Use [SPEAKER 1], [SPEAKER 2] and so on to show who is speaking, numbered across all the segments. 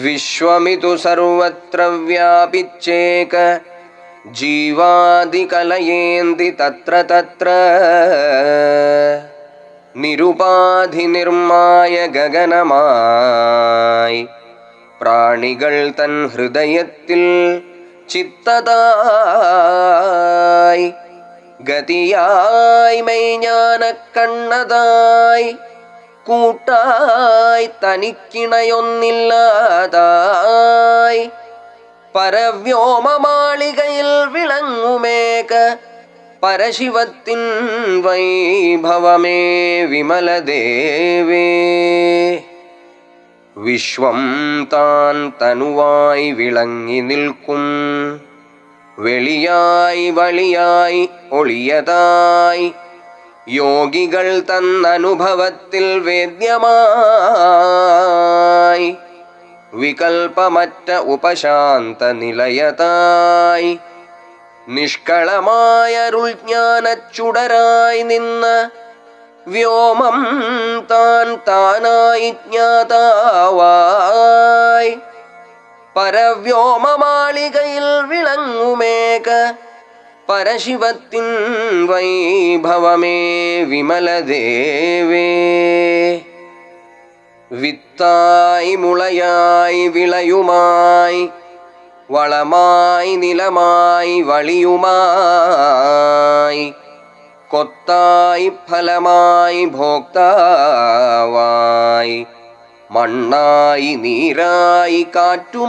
[SPEAKER 1] വിശ്വമിതു സർവത്ര വ്യാപിച്ചേക ജീവാദികലയേന്തി തത്ര തത്ര നിരുപാധി നിർമായ ഗഗനമായി പ്രാണികൾ തൻ ഹൃദയത്തിൽ ചിത്തതായി ഗതിയായി മെയ്ஞാനക്കണ്ണതായി കൂട്ടായി തനിക്കിണയൊന്നില്ലാതായി പരവ്യോമമാളികയിൽ വിളങ്ങുമേക പരശിവത്തിൻ വൈഭവമേ വിമലദേവേ. വിശ്വം താൻ തനുവായി വിളങ്ങി നിൽക്കും വെളിയായി വളിയായി ഒളിയതായി യോഗികൾ തന്നനുഭവത്തിൽ വേദ്യമായി വികൽപ്പമറ്റ ഉപശാന്ത നിലയതായി നിഷ്കളമായരുൾജ്ഞാനച്ചുടരായി നിന്ന വ്യോമം താൻ താനായി ജ്ഞാതാവായി പരവ്യോമമാളികയിൽ വിളങ്ങുമേക പരശിവത്തിൻ വൈഭവമേ വിമലദേവേ. വിത്തായി മുളയായി വിളയുമായി വളമായി നിലമായി വളിയുമായി കൊത്തായി ഫലമായി ഭോക്താവായി മണ്ണായി നീരായി കാറ്റുമായി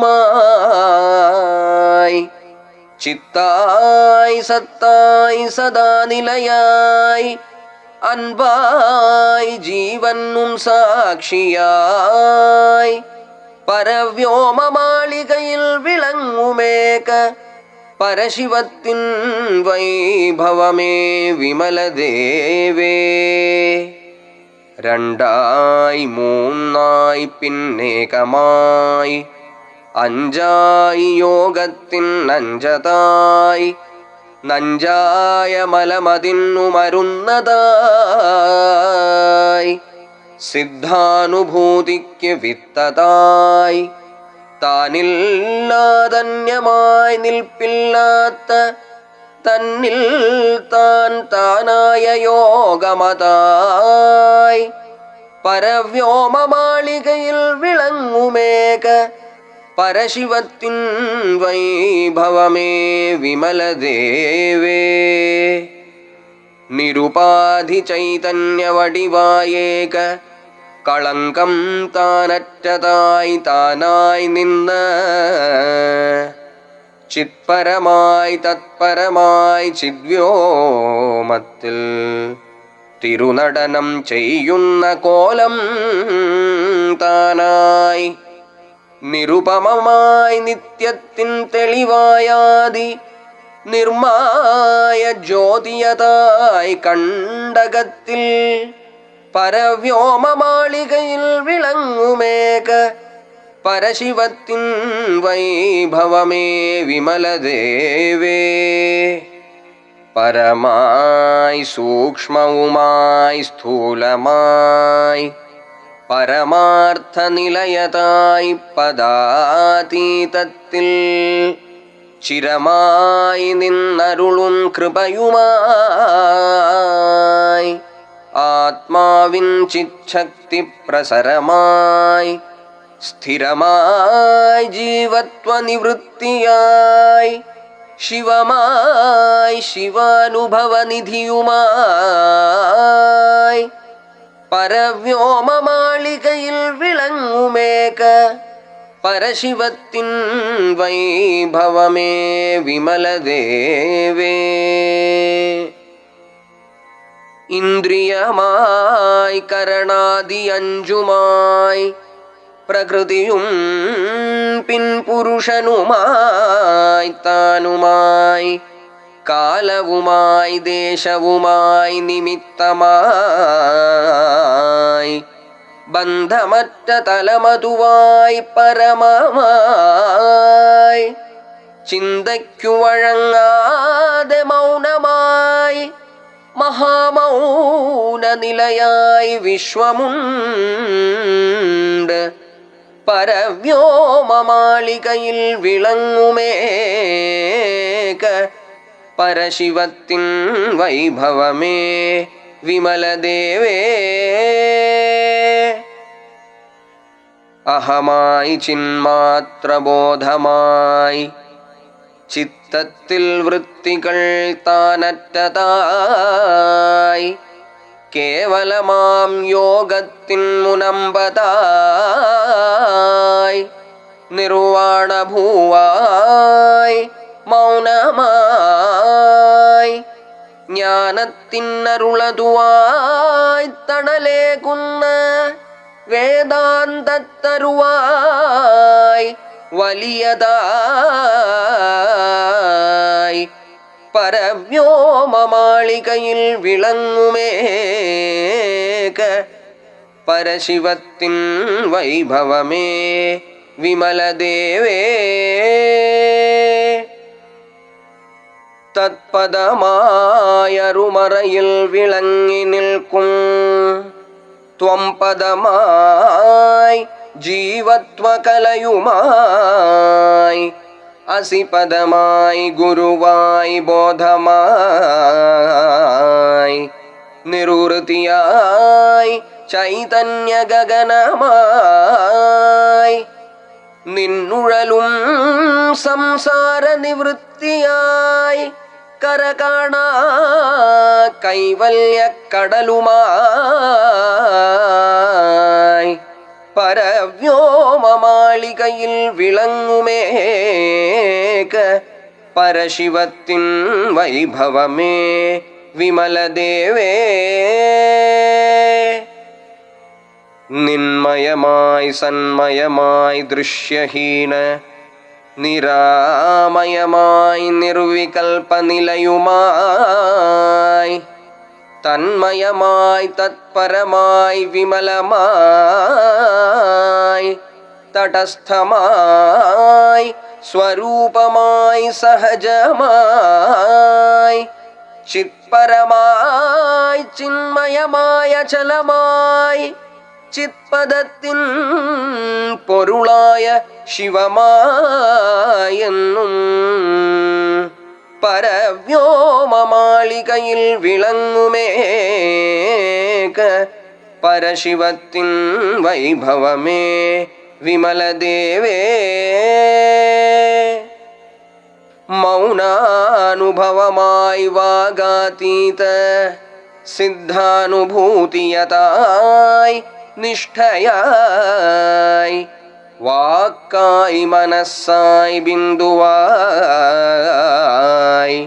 [SPEAKER 1] ചിത്തായി സത്തായി സദാ നിലയായി അൻപായി ജീവനും സാക്ഷിയായി പരവ്യോമമാളികയിൽ വിളങ്ങുമേക പരശിവത്തിൻ വൈഭവമേ വിമലദേവേ. രണ്ടായി മൂന്നായി പിന്നേകമായി അഞ്ചായി യോഗത്തിൻ അഞ്ചതായി നഞ്ചായ മലമതിന്നു മരുന്നതായി സിദ്ധാനുഭൂതിക്ക് വിത്തതായി താനില്ലാതന്യമായി നിൽപ്പില്ലാത്ത തന്നിൽ താൻ താനായ യോഗമതായി പരവ്യോമമാളികയിൽ വിളങ്ങുമേക പരശിവത്തിൻ വൈഭവമേ വിമലദേവേ. നിരുപാധി ചൈതന്യവടിവായേക കളങ്കം താനറ്റതായി താനായി നിന്ന് ചിത്പരമായി തത്പരമായി ചിദ്വ്യോമത്തിൽ തിരുനടനം ചെയ്യുന്ന കോലം താനായി നിരുപമമായി നിത്യത്തിൻ തെളിവായാതി നിർമായ ജ്യോതിയതായി കണ്ടകത്തിൽ പരവ്യോമമാളികയിൽ വിളങ്ങുമേക പരശിവത്തിൻ വൈഭവമേ വിമലദേവേ. പരമായി സൂക്ഷ്മവുമായി സ്ഥൂലമായി പരമാർത്ഥ നിലയതായി പദാതീതത്തിൽ ചിരമായി നിന്നരുളും കൃപയുമായി ആത്മാവിൻ ചിച്ഛക്തി പ്രസരമായി സ്ഥിരമായി ജീവത്വനിവൃത്തിയായി ശിവമായി ശിവാനുഭവനിധിയുമായി പരവ്യോമമാളികയിൽ വിളങ്ങുമേക പരശിവത്തിൻ വൈഭവമേ വിമലദേവേ. ഇന്ദ്രിയമായി കരണാദി അഞ്ചുമായി പ്രകൃതിയും പിൻപുരുഷനുമായി താനുമായി കാലവുമായി ദേശവുമായി നിമിത്തമായി ബന്ധമറ്റ തലമതുവായി പരമമായി ചിന്തയ്ക്കു വഴങ്ങാതെ മൗനമായി മഹാമൗന നിലയായി വിശ്വമുണ്ട് പരവ്യോമമാളികയിൽ വിളങ്ങുമേക പരശിവത്തിൻ വൈഭവമേ വിമലദേവേ. അഹമായി ചിന്മാത്രബോധമായി ചിത്തത്തിൽ വൃത്തികൾ താനറ്റതായി കേവലമാം യോഗത്തിൻ മുനമ്പതായി നിർവാണഭൂവായി മൗനമായി ജ്ഞാനത്തിനരുളതുവായി തണലേകുന്ന വേദാന്തത്തരുവായി വലിയതായി പരവ്യോമമാളികയിൽ വിളങ്ങുമേക പരശിവത്തിൻ വൈഭവമേ വിമലദേവേ. തത്പദമായറുമറയിൽ വിളങ്ങി നിൽക്കും ത്വം പദമായി ജീവത്വകലയുമായി അസിപദമായി ഗുരുവായി ബോധമായി നിവൃത്തിയായി ചൈതന്യഗഗനമായി നിന്നുഴലും സംസാര നിവൃത്തിയായി കരകാണാ കൈവല്യക്കടലുമായി പരവ്യോമമാളികയിൽ വിളങ്ങുമേക പരശിവത്തിൻ വൈഭവമേ വിമലദേവേ. നിന്മയമായി സന്മയമായി ദൃശ്യഹീന നിരാമയമായി നിർവികൽപനിലയുമായി തന്മയമായി തത്പരമായി വിമലമായി തടസ്ഥമായി സ്വരൂപമായി സഹജമായി ചിത്പരമായി ചിന്മയമായ ചലമായി ചിത്പദത്തിൻ പൊരുളായ ശിവമായെന്നും പരവ്യോമമാളികയിൽ വിളങ്ങുമേക പരശിവത്തിൻ വൈഭവമേ വിമലദേവേ. മൗനാനുഭവമായി വാഗാതീത സിദ്ധാനുഭൂതിയതായി നിഷ്ഠയായി വാക്കായി മനസ്സായി ബിന്ദുവായി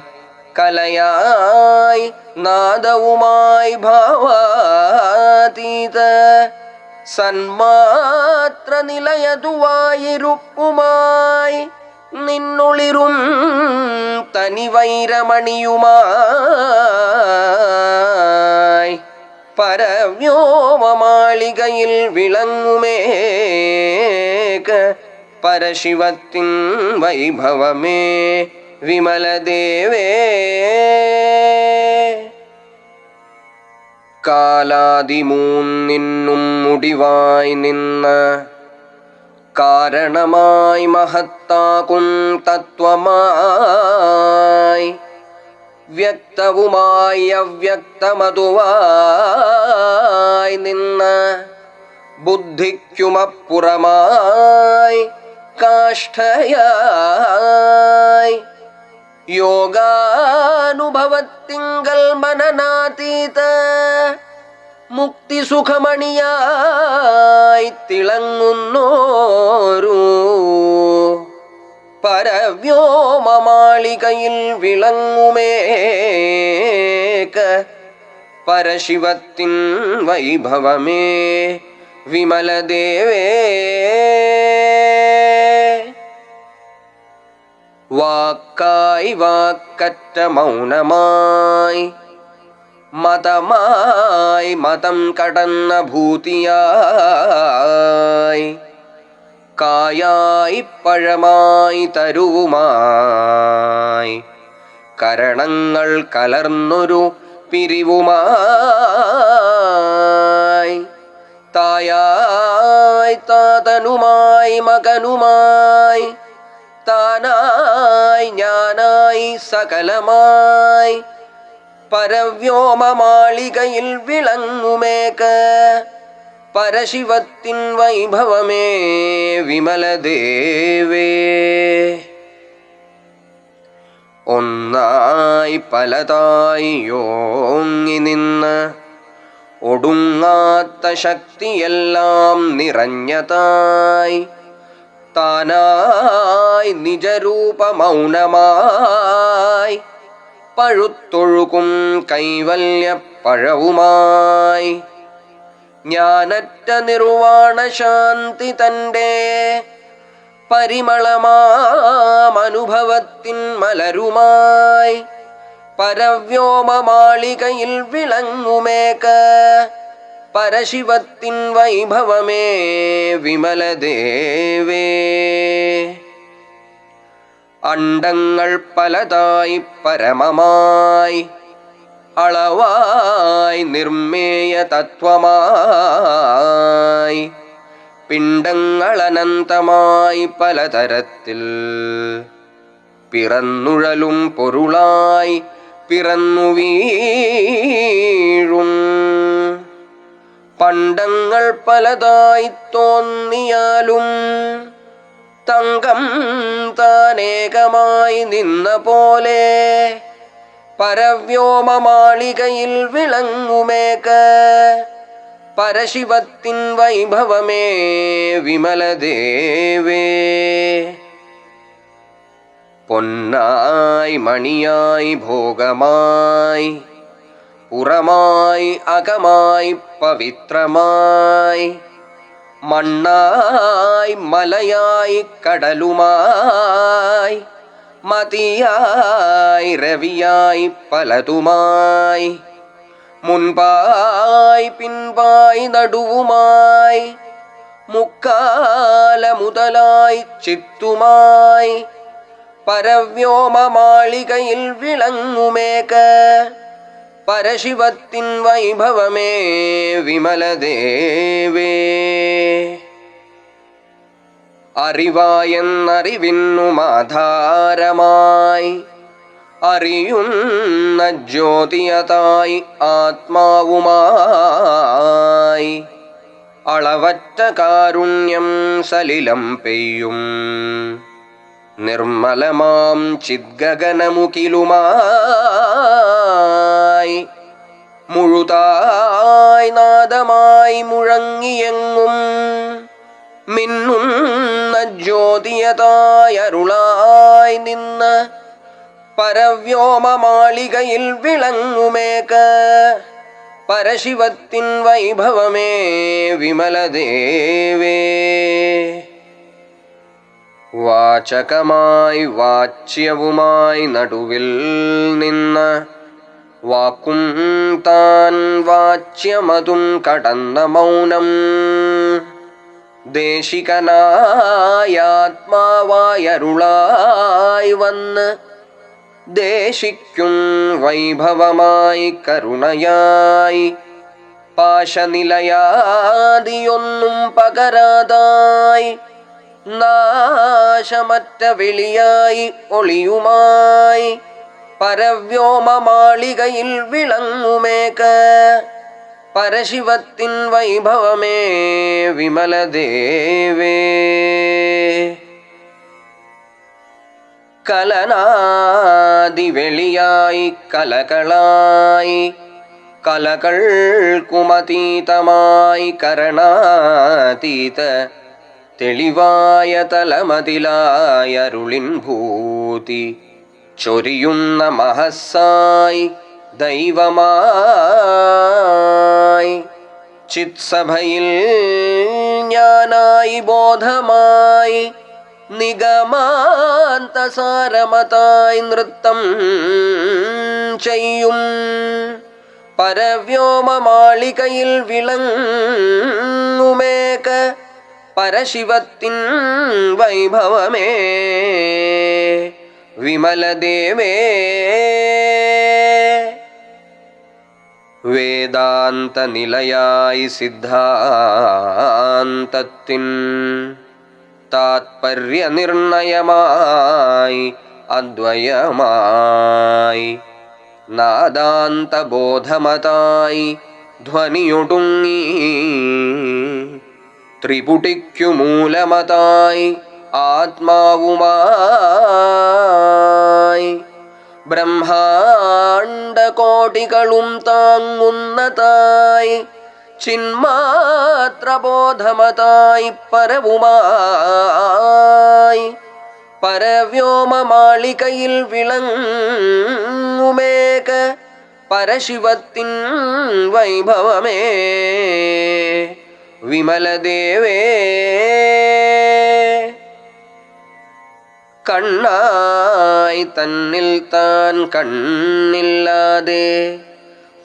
[SPEAKER 1] കലയായി നാദവുമായി ഭാവാതീത സന്മാത്ര നിലയതുവായിരുപ്പുമായി നിന്നുളിരും തനിവൈരമണിയുമായി പരവ്യോമമാളികയിൽ വിളങ്ങുമേക പരശിവത്തിൻ വൈഭവമേ വിമലദേവേ. കാലാദിമൂന്നിന്നും മുടിവായി നിന്ന കാരണമായി മഹത്താകും തത്വമായി വ്യക്തവുമായി അവ്യക്തമതുവായി നിന്ന ബുദ്ധിക്കുമപ്പുറമായി കാഷ്ഠയായി യോഗാനുഭവത്തിങ്കൽ മനനാതീത മുക്തിസുഖമണിയായി തിളങ്ങുന്നോരു പരവ്യോമമാളികയിൽ വിളങ്ങുമേക പരശിവത്തിൻ വൈഭവമേ വിമലദേവേ. വാക്കായി വാക്കറ്റ മൗനമായി മതമായി മതം കടന്ന ഭൂതിയായി കായായി പഴമായി തരുവുമായി കരണങ്ങൾ കലർന്നൊരു പിരിവുമായി തായായി പിതാവുമായി താതനുമായി മകനുമായി താനായി ഞാനായി സകലമായി പരവ്യോമമാളികയിൽ വിളങ്ങുമേക പരശിവത്തിൻ വൈഭവമേ വിമലദേവേ. ഒന്നായി പലതായി യോങ്ങി നിന്ന് ഒടുങ്ങാത്ത ശക്തിയെല്ലാം നിറഞ്ഞതായി താനായി നിജരൂപ മൗനമായി പഴുത്തൊഴുകും കൈവല്യ പഴവുമായി ജ്ഞാനറ്റ നിർവാണ ശാന്തി തൻ്റെ പരിമളമാമനുഭവത്തിൻ മലരുമായി പരവ്യോമമാളികയിൽ വിളങ്ങുമേക പരശിവത്തിൻ വൈഭവമേ വിമലദേവേ. അണ്ടങ്ങൾ പലതായി പരമമായി അളവായി നിർമ്മേയ തത്വമായി പിണ്ടങ്ങൾ അനന്തമായി പലതരത്തിൽ പിറന്നുഴലും പൊരുളായി പിറന്നു വീഴും പണ്ടങ്ങൾ പലതായി തോന്നിയാലും തങ്കം താനേകമായി നിന്ന പോലെ പരവ്യോമമാളികയിൽ വിളങ്ങുമേക പരശിവത്തിൻ വൈഭവമേ വിമലദേവേ. പൊന്നായി മണിയായി ഭോഗമായി പുറമായി അകമായി പവിത്രമായി മണ്ണായി മലയായി കടലുമായി മതിയായി രവിയായി പലതുമായി മുൻപായി പിൻപായി നടുവുമായി മുക്കാല മുതലായി ചിത്തുമായി പരവ്യോമമാളികയിൽ വിളങ്ങുമേക പരശിവത്തിൻ വൈഭവമേ വിമലദേവേ. അറിവായെന്നറിവിന്നുമാധാരമായി അറിയുന്ന ജ്യോതിയതായി ആത്മാവുമായി അളവറ്റ കാരുണ്യം സലിലം പെയ്യും നിർമ്മലമാം ചിദ്ഗഗനമുകിലുമായി മുഴുതായി നാദമായി മുഴങ്ങിയെങ്ങും മിന്നുന്ന ജ്യോതിയതായരുളായി നിന്ന് പരവ്യോമമാളികയിൽ വിളങ്ങുമേക പരശിവത്തിൻ വൈഭവമേ വിമലദേവേ. വാചകമായി വാച്യവുമായി നടുവിൽ നിന്ന് വാക്കും താൻ വാച്യമതും കടന്ന മൗനം ദേശികനായാത്മാവായരുളായി വന്ന് ദേശിക്കും വൈഭവമായി കരുണയായി പാശനിലയാദിയൊന്നും പകരാതായി നാശമറ്റ വെളിയായി ഒളിയുമായി പരവ്യോമമാളികയിൽ വിളങ്ങുമേക പരശിവത്തിൻ വൈഭവമേ വിമലദേവേ. കലനാദിവെളിയായി കലകളായി കലകൾക്കുമതീതമായി കരണാതീത തെളിവായ തലമതിലായ അരുളിൻ ഭൂതി ചൊരിയുന്ന മഹസ്സായി ദൈവമായി ചിത്സഭയിൽ ജ്ഞാനായി ബോധമായി നിഗമാന്തസാരമതായി നൃത്തം ചെയ്യും പരവ്യോമമാളികയിൽ വിളങ്ങുമേക പരശിവത്തിൻ വൈഭവമേ വിമലദേവേ. വേദാന്ത നിലയായി സിദ്ധാന്തത്തിൻ താത്പര്യ നിർണയമായി അദ്വയമായി നാദാന്ത ബോധമതായി ധ്വനിയൊടുങ്ങി ത്രിപുടിക്കു മൂലമതായി ആത്മാവുമായി ബ്രഹ്മാണ്ഡകോടികളും താങ്ങുന്നതായി ചിന്മാത്രബോധമതായി പരവുമായി പരവ്യോമമാളികയിൽ വിളങ്ങുമേക പരശിവത്തിൻ വൈഭവമേ വിമലദേവേ. കണ്ണായി തന്നിൽ താൻ കണ്ണില്ലാതെ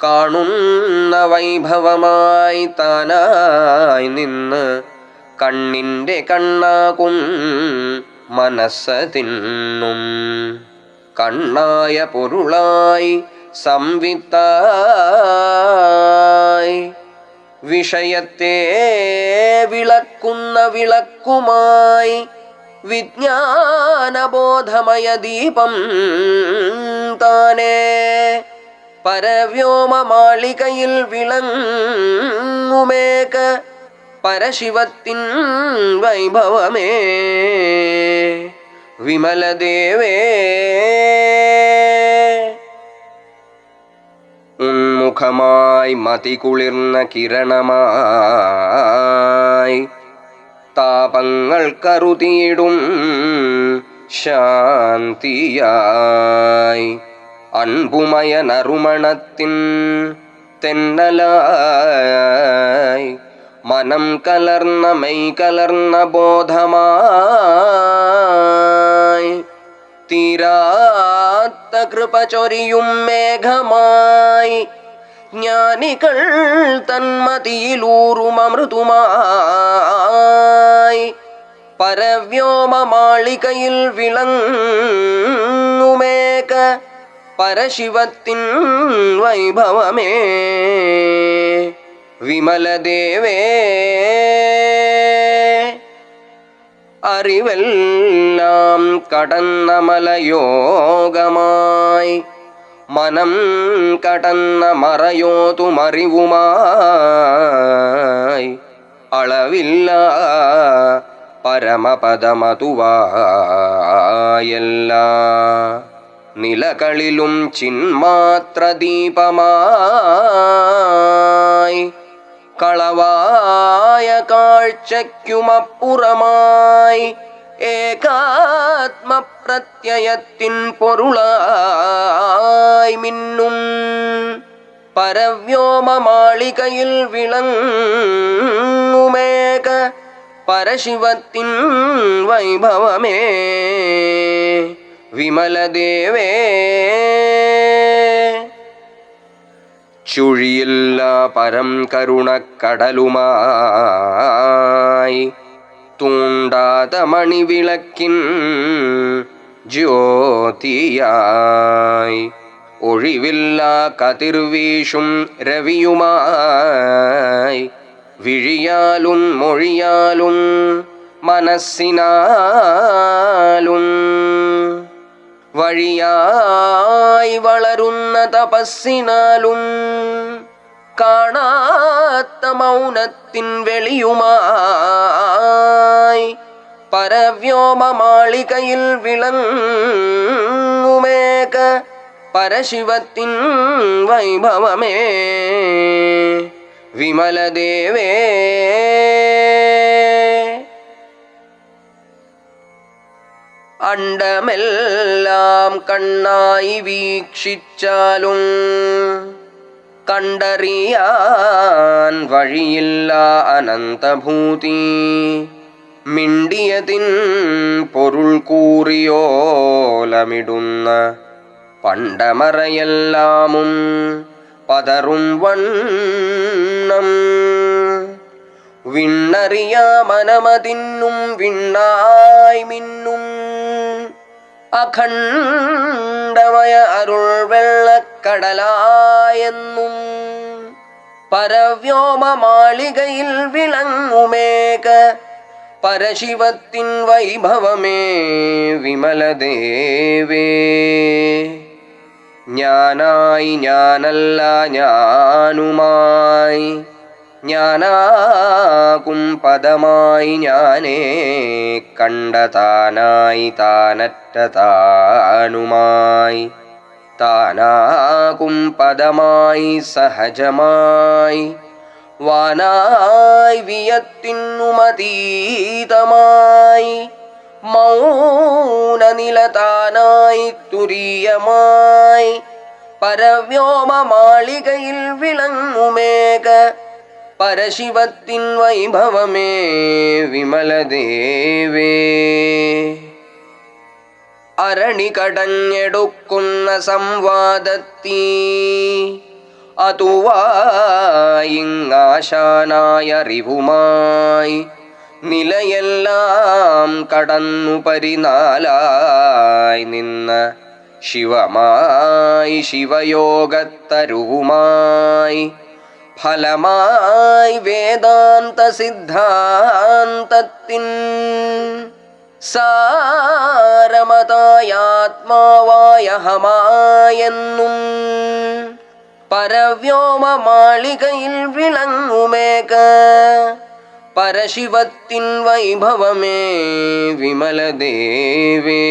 [SPEAKER 1] കാണുന്ന വൈഭവമായി താനായി നിന്ന് കണ്ണിൻ്റെ കണ്ണാകും മനസ്സതിന്നും കണ്ണായ പൊരുളായി സംവിത്തായി വിഷയത്തെ വിളക്കുന്ന വിളക്കുമായി വിജ്ഞാനബോധമയ ദീപം താനേ പരവ്യോമമാളികയിൽ വിളങ്ങുമേക പരശിവത്തിൻ വൈഭവമേ വിമലദേവേ. ഉന്മുഖമായി മതികുളിർന്ന കിരണമായി താപങ്ങൾ കറുതിയിടും ശാന്തിയായി അൻപുമയ നറുമണത്തിൻ തെന്നലായി മനം കലർന്ന മെയ് കലർന്ന ബോധമായി തീരാത്ത കൃപ ചൊരിയും മേഘമായി ജ്ഞാനികൾ തന്മതിയിലൂറും അമൃതുമായി പരവ്യോമമാളികയിൽ വിളങ്ങുമേക പരശിവത്തിൻ വൈഭവമേ വിമലദേവേ. അറിവെല്ലാം കടന്ന മലയോഗമായി മനം കടന്ന മറയോതുമറിവുമായി അളവില്ല പരമപദമതുവായെല്ലാ നിലകളിലും ചിന്മാത്രദീപമായി കളവായ കാഴ്ചയ്ക്കുമപ്പുറമായി ഏകാത്മപ്രത്യയത്തിൻ പൊരുളായി മിന്നും പരവ്യോമമാളികയിൽ വിളങ്ങുമേക പരശിവത്തിൻ വൈഭവമേ വിമലദേവേ. ചുഴിയില്ല പരം കരുണക്കടലുമായി തൂണ്ടാത മണിവിളക്കിൻ ജ്യോതിയായി ഒഴിവില്ല കതിർവീശും രവിയുമായി വിഴിയാലും മൊഴിയാലും മനസ്സിനാലും വഴിയായി വളരുന്ന തപസ്സിനാലും കാണാത്ത മൗനത്തിൻ വെളിയുമായി പരവ്യോമമാളികയിൽ വിളങ്ങുമേക പരശിവത്തിൻ വൈഭവമേ വിമലദേവേ. അണ്ടമെല്ലാം കണ്ണായി വീക്ഷിച്ചാലും കണ്ടറിയാൻ വഴിയില്ല അനന്തഭൂതി മിണ്ടിയതിൻ പൊരുൾ കൂറിയോലമിടുന്ന പണ്ടമറയെല്ലാമും പതറും വണ്ണം വിണ്ണറിയാമനമതിന്നും വിണ്ണായി മിന്നും അഖണ്ഡമയ അരുൾ വെള്ളക്കടലായെന്നും പരവ്യോമ മാളികയിൽ വിളങ്ങുമേക പരശിവത്തിൻ വൈഭവമേ വിമലദേവേ. ഞാനായി ഞാനല്ല ഞാനുമായി ഞാനാകും പദമായി ഞാനേ കണ്ട താനായി താനറ്റ താനുമായി താനാകും പദമായി സഹജമായി വാനായി വിയത്തിനുമതീതമായി മൗനനിലതാനായി തുരീയമായി പരവ്യോമ മാളികയിൽ വിളങ്ങുമേക പരശിവത്തിൻ വൈഭവമേ വിമലദേവേ. അരണി കടഞ്ഞെടുക്കുന്ന സംവാദത്തീ അതുവായിങ്ങാശാനായറിവുമായി നിലയെല്ലാം കടന്നു പരിനാലായി നിന്ന ശിവമായി ശിവയോഗത്തരുവുമായി ഫലമായി വേദാന്ത സിദ്ധാന്തത്തിൻ സാരമതായാത്മാവായ ഹമായെന്നും പരവ്യോമ മാളികയിൽ വിളങ്ങുമേക പരശിവത്തിൻ വൈഭവമേ വിമലദേവേ.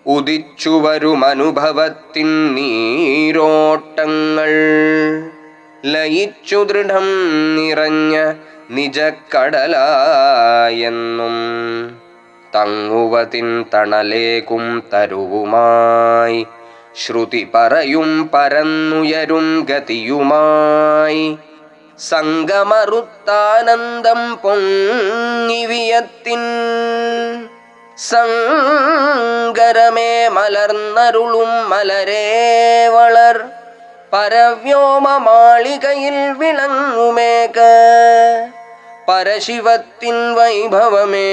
[SPEAKER 1] ഉദിച്ചുവരുമനുഭവത്തിൻ നീരോട്ടങ്ങൾ ലയിച്ചു ദൃഢം നിറഞ്ഞ നിജക്കടലായെന്നും തങ്ങുവതിൻ തണലേകും തരുവുമായി ശ്രുതി പറയും പരന്നുയരും ഗതിയുമായി സംഗമറുത്താനന്ദം പൊങ്ങിവിയത്തിൻ സങ്കരമേ മലർന്നരുളും മലരേ വളർ പരവ്യോമ മാളികയിൽ വിളങ്ങുമേക പരശിവത്തിൻ വൈഭവമേ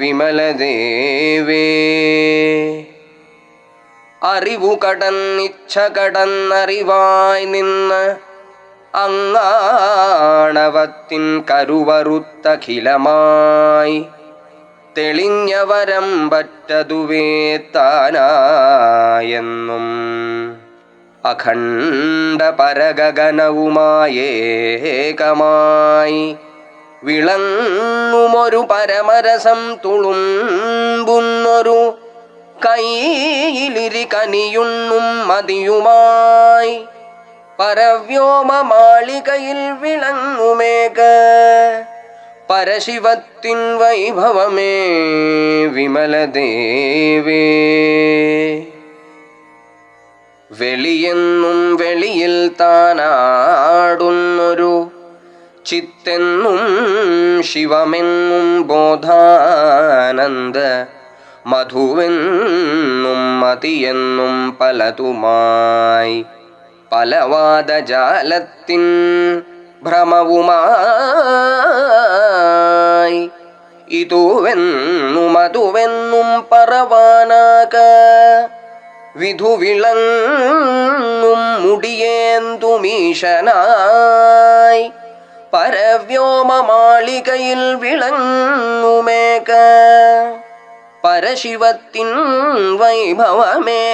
[SPEAKER 1] വിമലദേവേ. അറിവു കടന്നിച്ഛ കടന്നറിവായി നിന്ന് അങ്ങാണവത്തിൻ കരുവറുത്തഖിലമായി തെളിഞ്ഞ വരം പറ്റതുവേ താനായെന്നും അഖണ്ഡ പരഗഗനവുമായേകമായി വിളങ്ങുമൊരു പരമരസം തുളുമ്പുന്നൊരു കൈയിലിരി കനിയുണ്ണും മതിയുമായി പരവ്യോമ മാളികയിൽ വിളങ്ങുമേക പരശിവത്തിൻ വൈഭവമേ വിമലദേവേ. വെളിയെന്നും വെളിയിൽ താനാടുന്നൊരു ചിത്തെന്നും ശിവമെന്നും ബോധാനന്ദ മധുവെന്നും മതിയെന്നും പലതുമായി പലവാദജാലത്തിൻ ഭ്രമവുമായി ഇതുവെന്നും അതുവെന്നും പറവാനാക വിധുവിളങ്ങും മുടിയേന്തുമീശനായി പരവ്യോമ മാളികയിൽ വിളങ്ങുമേക പരശിവത്തിൻ വൈഭവമേ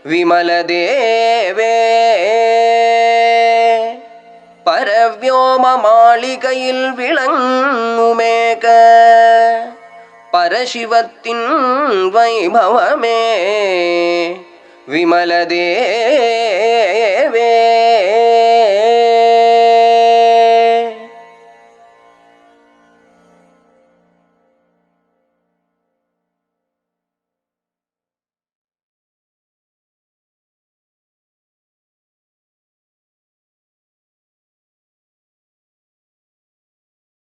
[SPEAKER 1] വിമലദേവേ. പരവ്യോമ മാളികയിൽ വിളങ്ങുമേക പരശിവത്തിൻ വൈഭവമേ വിമലദേവേ.